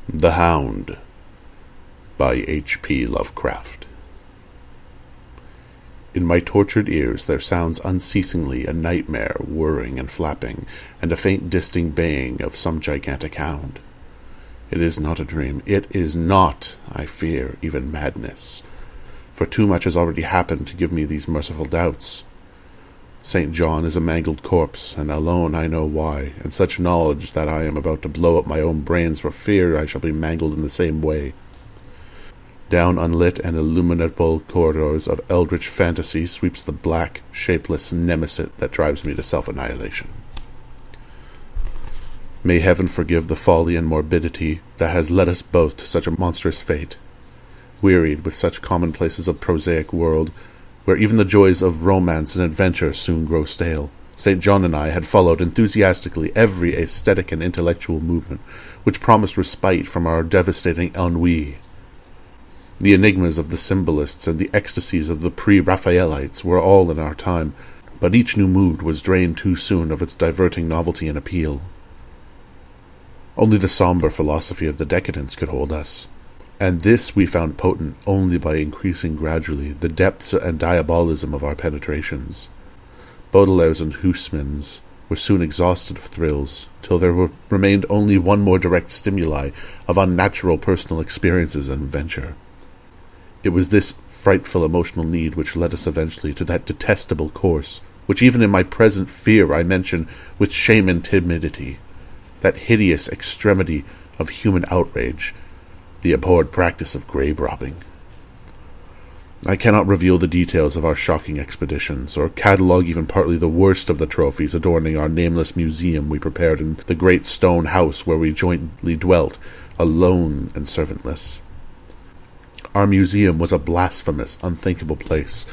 The Hound by H.P. Lovecraft. In my tortured ears there sounds unceasingly a nightmare whirring and flapping, and a faint distinct baying of some gigantic hound. It is not a dream. It is not, I fear, even madness, for too much has already happened to give me these merciful doubts. St. John is a mangled corpse, and alone I know why, and such knowledge that I am about to blow up my own brains for fear I shall be mangled in the same way. Down unlit and illuminable corridors of eldritch fantasy sweeps the black, shapeless nemesis that drives me to self-annihilation. May heaven forgive the folly and morbidity that has led us both to such a monstrous fate. Wearied with such commonplaces of prosaic world, where even the joys of romance and adventure soon grow stale, St. John and I had followed enthusiastically every aesthetic and intellectual movement which promised respite from our devastating ennui. The enigmas of the symbolists and the ecstasies of the pre-Raphaelites were all in our time, but each new mood was drained too soon of its diverting novelty and appeal. Only the sombre philosophy of the decadents could hold us, and this we found potent only by increasing gradually the depths and diabolism of our penetrations. Baudelaire's and Huysmans were soon exhausted of thrills, till there remained only one more direct stimuli of unnatural personal experiences and adventure. It was this frightful emotional need which led us eventually to that detestable course, which even in my present fear I mention with shame and timidity, that hideous extremity of human outrage, the abhorred practice of grave robbing. I cannot reveal the details of our shocking expeditions, or catalogue even partly the worst of the trophies adorning our nameless museum we prepared in the great stone house where we jointly dwelt, alone and servantless. Our museum was a blasphemous, unthinkable place,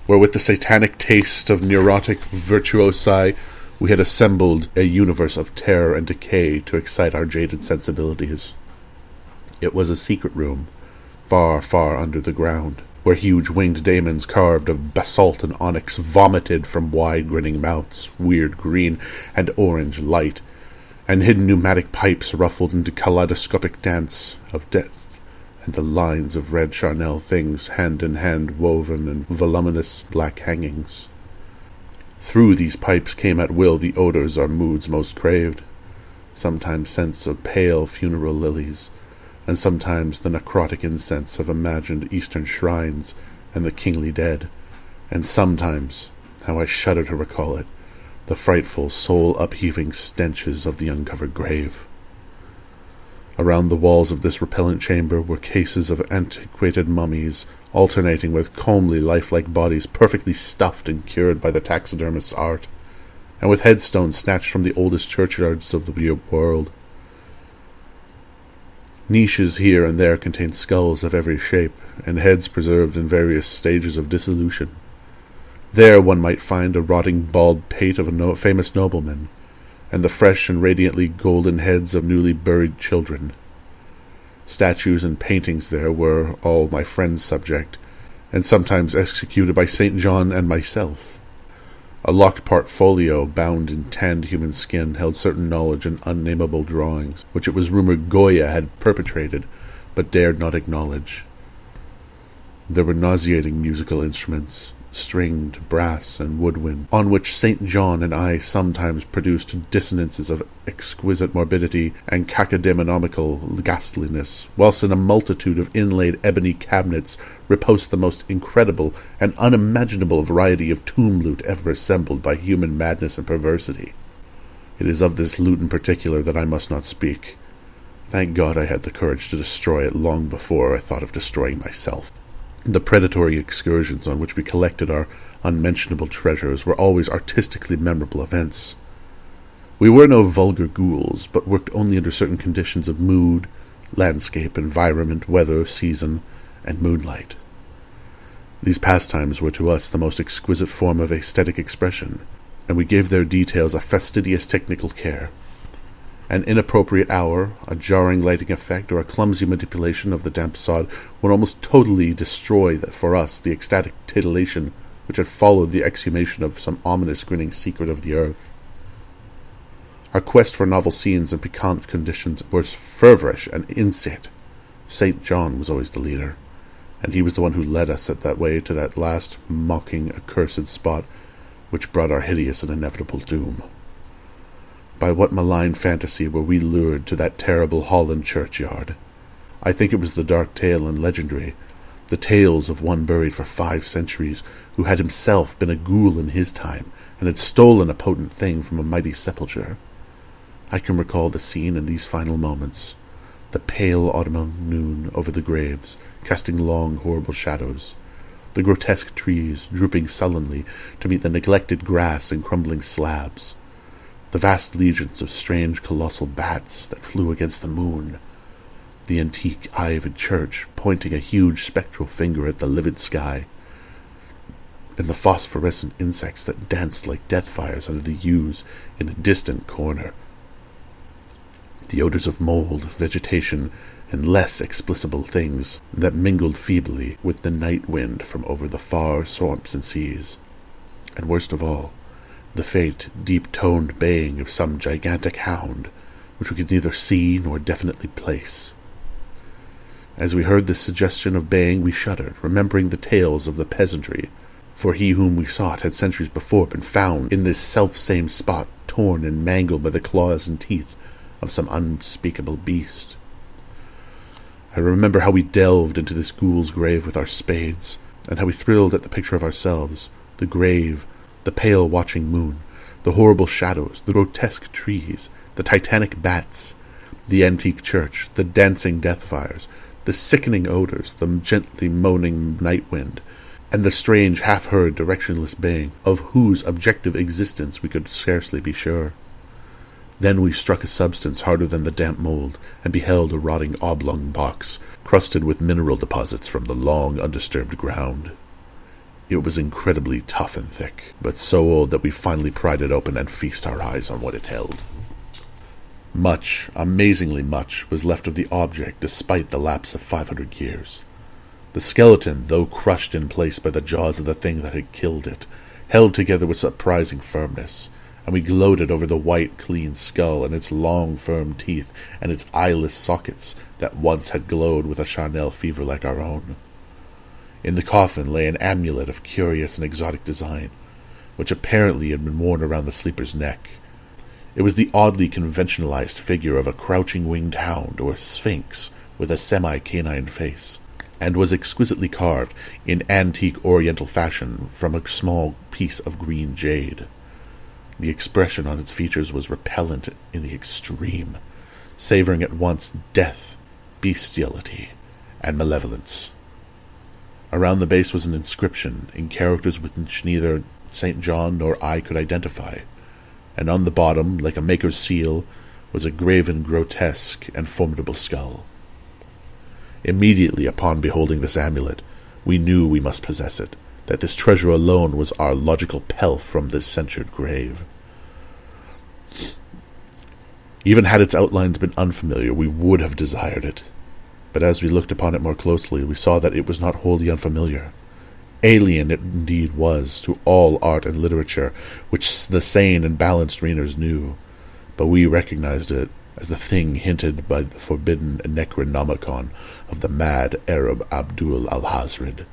where with the satanic taste of neurotic virtuosi we had assembled a universe of terror and decay to excite our jaded sensibilities. It was a secret room, far, far under the ground, where huge winged daemons carved of basalt and onyx vomited from wide grinning mouths, weird green and orange light, and hidden pneumatic pipes ruffled into kaleidoscopic dance of death, and the lines of red charnel things hand in hand woven in voluminous black hangings. Through these pipes came at will the odors our moods most craved, sometimes scents of pale funeral lilies, and sometimes the necrotic incense of imagined eastern shrines and the kingly dead, and sometimes, how I shudder to recall it, the frightful soul-upheaving stenches of the uncovered grave. Around the walls of this repellent chamber were cases of antiquated mummies, alternating with calmly lifelike bodies perfectly stuffed and cured by the taxidermist's art, and with headstones snatched from the oldest churchyards of the world. Niches here and there contained skulls of every shape, and heads preserved in various stages of dissolution. There one might find a rotting bald pate of a famous nobleman, and the fresh and radiantly golden heads of newly buried children. Statues and paintings there were all my friend's subject, and sometimes executed by St. John and myself. A locked portfolio bound in tanned human skin held certain knowledge and unnameable drawings, which it was rumored Goya had perpetrated, but dared not acknowledge. There were nauseating musical instruments, stringed, brass, and woodwind, on which St. John and I sometimes produced dissonances of exquisite morbidity and cacodaemonomical ghastliness, whilst in a multitude of inlaid ebony cabinets reposed the most incredible and unimaginable variety of tomb loot ever assembled by human madness and perversity. It is of this loot in particular that I must not speak. Thank God I had the courage to destroy it long before I thought of destroying myself. The predatory excursions on which we collected our unmentionable treasures were always artistically memorable events. We were no vulgar ghouls, but worked only under certain conditions of mood, landscape, environment, weather, season, and moonlight. These pastimes were to us the most exquisite form of aesthetic expression, and we gave their details a fastidious technical care. An inappropriate hour, a jarring lighting effect, or a clumsy manipulation of the damp sod would almost totally destroy, for us, the ecstatic titillation which had followed the exhumation of some ominous grinning secret of the earth. Our quest for novel scenes and piquant conditions was feverish and insane. St. John was always the leader, and he was the one who led us that way to that last mocking, accursed spot which brought our hideous and inevitable doom. By what malign fantasy were we lured to that terrible Holland churchyard? I think it was the dark tale and legendary, the tales of one buried for 5 centuries, who had himself been a ghoul in his time, and had stolen a potent thing from a mighty sepulchre. I can recall the scene in these final moments, the pale autumn noon over the graves, casting long, horrible shadows, the grotesque trees drooping sullenly to meet the neglected grass and crumbling slabs, the vast legions of strange colossal bats that flew against the moon, the antique ived church pointing a huge spectral finger at the livid sky, and the phosphorescent insects that danced like death fires under the yews in a distant corner. The odors of mold, vegetation, and less explicable things that mingled feebly with the night wind from over the far swamps and seas. And worst of all, the faint, deep-toned baying of some gigantic hound, which we could neither see nor definitely place. As we heard this suggestion of baying, we shuddered, remembering the tales of the peasantry, for he whom we sought had centuries before been found in this self-same spot, torn and mangled by the claws and teeth of some unspeakable beast. I remember how we delved into this ghoul's grave with our spades, and how we thrilled at the picture of ourselves, the grave, the pale watching moon, the horrible shadows, the grotesque trees, the titanic bats, the antique church, the dancing death fires, the sickening odors, the gently moaning night wind, and the strange half-heard directionless baying, of whose objective existence we could scarcely be sure. Then we struck a substance harder than the damp mold, and beheld a rotting oblong box, crusted with mineral deposits from the long undisturbed ground. It was incredibly tough and thick, but so old that we finally pried it open and feasted our eyes on what it held. Much, amazingly much, was left of the object despite the lapse of 500 years. The skeleton, though crushed in place by the jaws of the thing that had killed it, held together with surprising firmness, and we gloated over the white, clean skull and its long, firm teeth and its eyeless sockets that once had glowed with a charnel fever like our own. In the coffin lay an amulet of curious and exotic design, which apparently had been worn around the sleeper's neck. It was the oddly conventionalized figure of a crouching winged hound or sphinx with a semi-canine face, and was exquisitely carved in antique oriental fashion from a small piece of green jade. The expression on its features was repellent in the extreme, savoring at once death, bestiality, and malevolence. Around the base was an inscription in characters which neither St. John nor I could identify, and on the bottom, like a maker's seal, was a graven, grotesque, and formidable skull. Immediately upon beholding this amulet, we knew we must possess it, that this treasure alone was our logical pelf from this censured grave. Even had its outlines been unfamiliar, we would have desired it. But as we looked upon it more closely, we saw that it was not wholly unfamiliar. Alien it indeed was to all art and literature which the sane and balanced readers knew, but we recognized it as the thing hinted by the forbidden Necronomicon of the mad Arab Abdul al-Hazred,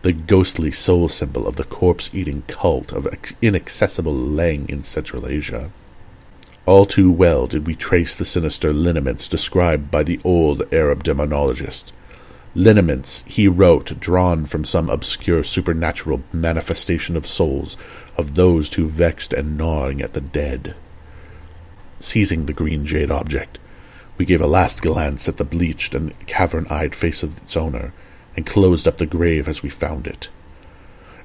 the ghostly soul symbol of the corpse-eating cult of inaccessible Leng in Central Asia. All too well did we trace the sinister lineaments described by the old Arab demonologist. Lineaments, he wrote, drawn from some obscure supernatural manifestation of souls of those too vexed and gnawing at the dead. Seizing the green jade object, we gave a last glance at the bleached and cavern-eyed face of its owner, and closed up the grave as we found it.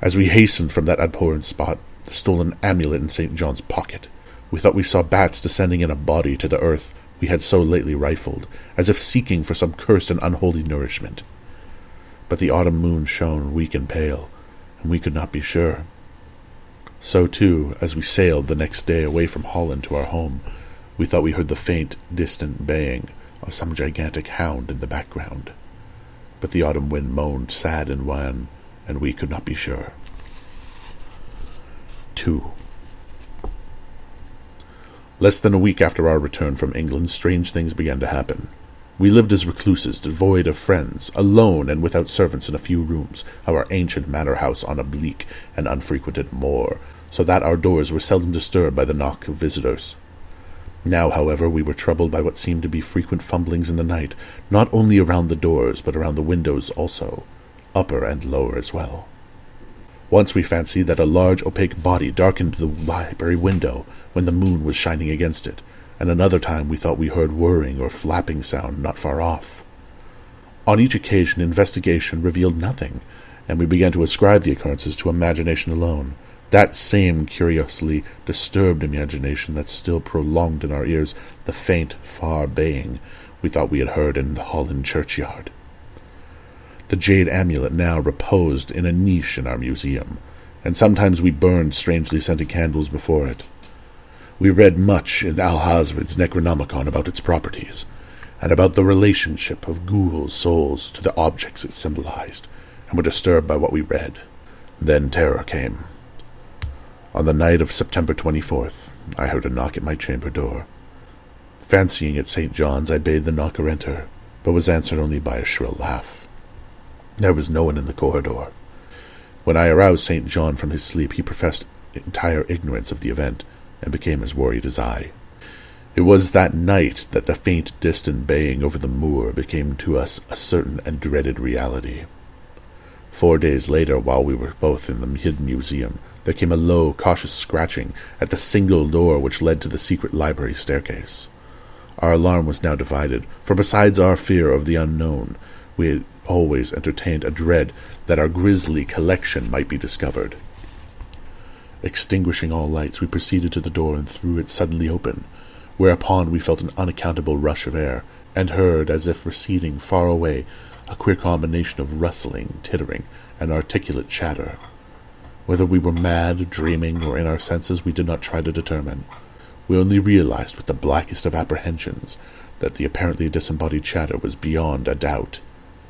As we hastened from that abhorrent spot, the stolen amulet in St. John's pocket, we thought we saw bats descending in a body to the earth we had so lately rifled, as if seeking for some cursed and unholy nourishment. But the autumn moon shone weak and pale, and we could not be sure. So, too, as we sailed the next day away from Holland to our home, we thought we heard the faint, distant baying of some gigantic hound in the background. But the autumn wind moaned sad and wan, and we could not be sure. 2. Less than a week after our return from England, strange things began to happen. We lived as recluses, devoid of friends, alone and without servants in a few rooms, our ancient manor house on a bleak and unfrequented moor, so that our doors were seldom disturbed by the knock of visitors. Now, however, we were troubled by what seemed to be frequent fumblings in the night, not only around the doors, but around the windows also, upper and lower as well. Once we fancied that a large opaque body darkened the library window when the moon was shining against it, and another time we thought we heard whirring or flapping sound not far off. On each occasion investigation revealed nothing, and we began to ascribe the occurrences to imagination alone, that same curiously disturbed imagination that still prolonged in our ears the faint, far baying we thought we had heard in the Holland churchyard. The jade amulet now reposed in a niche in our museum, and sometimes we burned strangely scented candles before it. We read much in Alhazred's Necronomicon about its properties, and about the relationship of ghouls' souls to the objects it symbolized, and were disturbed by what we read. Then terror came. On the night of September 24th, I heard a knock at my chamber door. Fancying it St. John's, I bade the knocker enter, but was answered only by a shrill laugh. There was no one in the corridor. When I aroused St. John from his sleep, he professed entire ignorance of the event, and became as worried as I. It was that night that the faint, distant baying over the moor became to us a certain and dreaded reality. 4 days later, while we were both in the hidden museum, there came a low, cautious scratching at the single door which led to the secret library staircase. Our alarm was now divided, for besides our fear of the unknown, we had always entertained a dread that our grisly collection might be discovered. Extinguishing all lights, we proceeded to the door and threw it suddenly open, whereupon we felt an unaccountable rush of air, and heard, as if receding far away, a queer combination of rustling, tittering, and articulate chatter. Whether we were mad, dreaming, or in our senses, we did not try to determine. We only realized with the blackest of apprehensions that the apparently disembodied chatter was beyond a doubt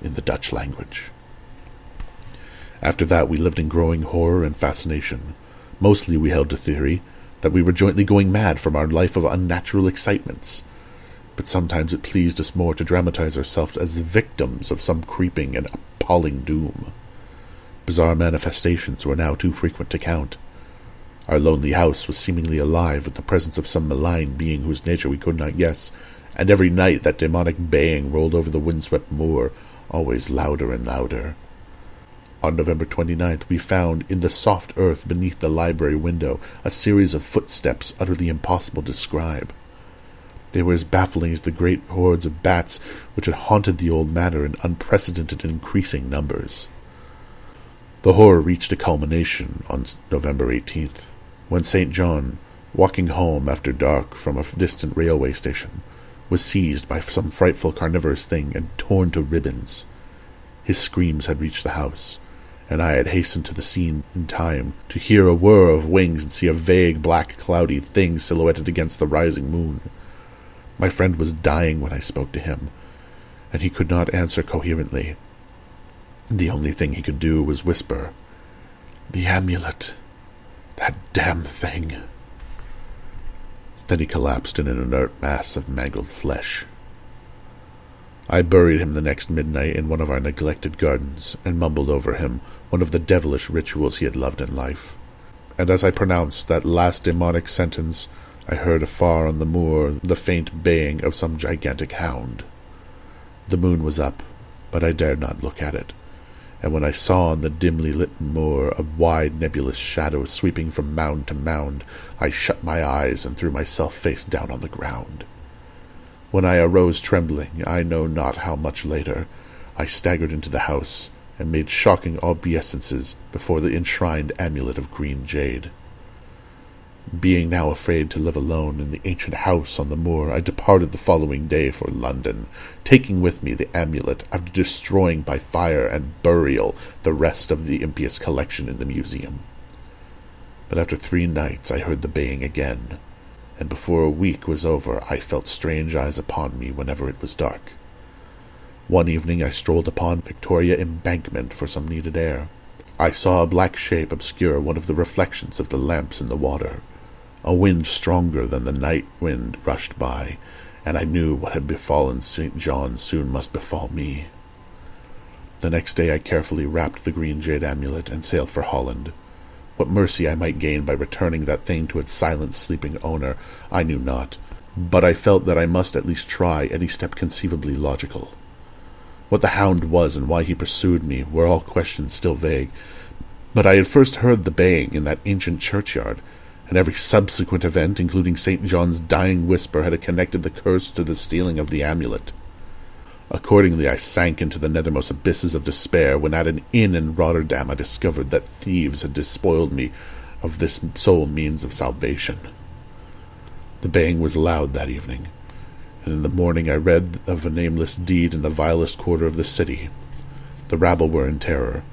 in the Dutch language. After that, we lived in growing horror and fascination. Mostly we held the theory that we were jointly going mad from our life of unnatural excitements, but sometimes it pleased us more to dramatize ourselves as victims of some creeping and appalling doom. Bizarre manifestations were now too frequent to count. Our lonely house was seemingly alive with the presence of some malign being whose nature we could not guess, and every night that demonic baying rolled over the windswept moor, always louder and louder. On November 29th, we found in the soft earth beneath the library window a series of footsteps utterly impossible to describe. They were as baffling as the great hordes of bats which had haunted the old manor in unprecedented and increasing numbers. The horror reached a culmination on November 18th, when St. John, walking home after dark from a distant railway station, was seized by some frightful carnivorous thing and torn to ribbons. His screams had reached the house, and I had hastened to the scene in time to hear a whir of wings and see a vague, black, cloudy thing silhouetted against the rising moon. My friend was dying when I spoke to him, and he could not answer coherently. The only thing he could do was whisper, "The amulet! That damn thing!" Then he collapsed in an inert mass of mangled flesh. I buried him the next midnight in one of our neglected gardens, and mumbled over him one of the devilish rituals he had loved in life. And as I pronounced that last demonic sentence, I heard afar on the moor the faint baying of some gigantic hound. The moon was up, but I dared not look at it, and when I saw on the dimly lit moor a wide nebulous shadow sweeping from mound to mound, I shut my eyes and threw myself face down on the ground. When I arose trembling, I know not how much later, I staggered into the house and made shocking obeisances before the enshrined amulet of green jade. Being now afraid to live alone in the ancient house on the moor, I departed the following day for London, taking with me the amulet after destroying by fire and burial the rest of the impious collection in the museum. But after 3 nights I heard the baying again, and before a week was over I felt strange eyes upon me whenever it was dark. One evening I strolled upon Victoria Embankment for some needed air. I saw a black shape obscure one of the reflections of the lamps in the water. A wind stronger than the night wind rushed by, and I knew what had befallen St. John soon must befall me. The next day I carefully wrapped the green jade amulet and sailed for Holland. What mercy I might gain by returning that thing to its silent sleeping owner, I knew not, but I felt that I must at least try any step conceivably logical. What the Hound was and why he pursued me were all questions still vague, but I had first heard the baying in that ancient churchyard, and every subsequent event, including St. John's dying whisper, had connected the curse to the stealing of the amulet. Accordingly, I sank into the nethermost abysses of despair when at an inn in Rotterdam I discovered that thieves had despoiled me of this sole means of salvation. The baying was loud that evening, and in the morning I read of a nameless deed in the vilest quarter of the city. The rabble were in terror,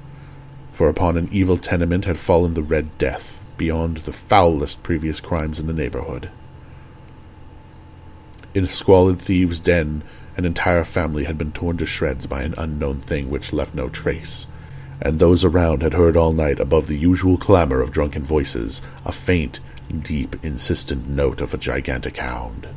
for upon an evil tenement had fallen the Red Death, beyond the foulest previous crimes in the neighborhood. In a squalid thieves' den, an entire family had been torn to shreds by an unknown thing which left no trace, and those around had heard all night, above the usual clamor of drunken voices, a faint, deep, insistent note of a gigantic hound.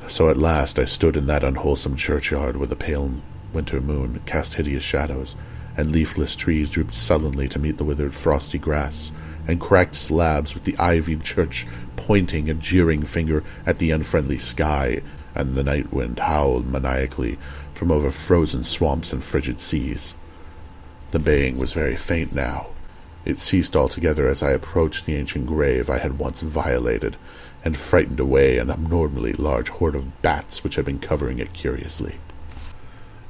So at last I stood in that unwholesome churchyard where the pale winter moon cast hideous shadows, and leafless trees drooped sullenly to meet the withered frosty grass, and cracked slabs with the ivied church pointing a jeering finger at the unfriendly sky, and the night wind howled maniacally from over frozen swamps and frigid seas. The baying was very faint now. It ceased altogether as I approached the ancient grave I had once violated, and frightened away an abnormally large horde of bats which had been covering it curiously.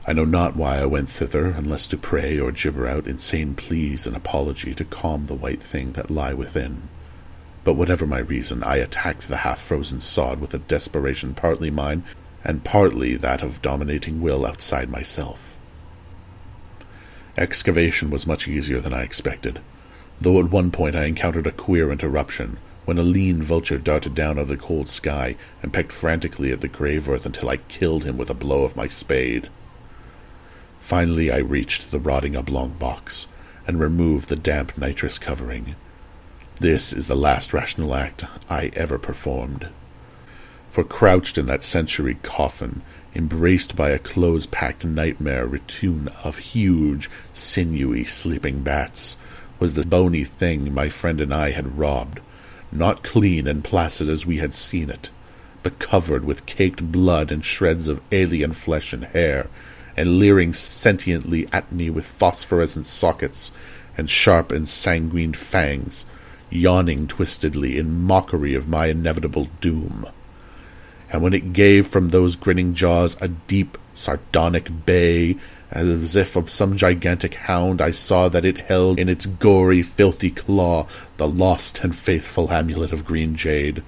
I know not why I went thither, unless to pray or gibber out insane pleas and apology to calm the white thing that lie within. But whatever my reason, I attacked the half-frozen sod with a desperation partly mine, and partly that of dominating will outside myself. Excavation was much easier than I expected, though at one point I encountered a queer interruption, when a lean vulture darted down out of the cold sky and pecked frantically at the grave earth until I killed him with a blow of my spade. Finally I reached the rotting oblong box, and removed the damp nitrous covering. This is the last rational act I ever performed. For crouched in that century coffin, embraced by a close-packed nightmare rotune of huge, sinewy, sleeping bats, was the bony thing my friend and I had robbed, not clean and placid as we had seen it, but covered with caked blood and shreds of alien flesh and hair, and leering sentiently at me with phosphorescent sockets and sharp and sanguine fangs, yawning twistedly in mockery of my inevitable doom. And when it gave from those grinning jaws a deep, sardonic bay, as if of some gigantic hound, I saw that it held in its gory, filthy claw the lost and faithful amulet of green jade.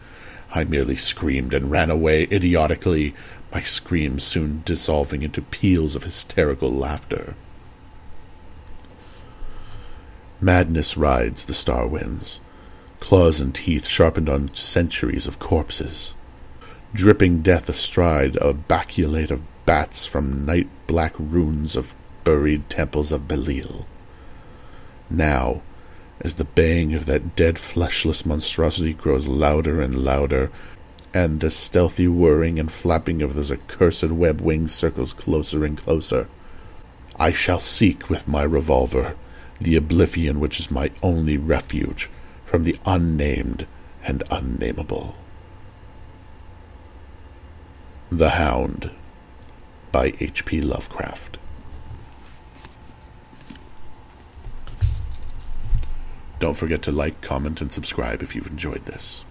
I merely screamed and ran away idiotically, my screams soon dissolving into peals of hysterical laughter. Madness rides the star winds, claws and teeth sharpened on centuries of corpses, dripping death astride a baculate of bats from night-black ruins of buried temples of Belial. Now, as the baying of that dead fleshless monstrosity grows louder and louder, and the stealthy whirring and flapping of those accursed web-wings circles closer and closer, I shall seek with my revolver the oblivion which is my only refuge from the unnamed and unnameable. The Hound by H.P. Lovecraft. Don't forget to like, comment, and subscribe if you've enjoyed this.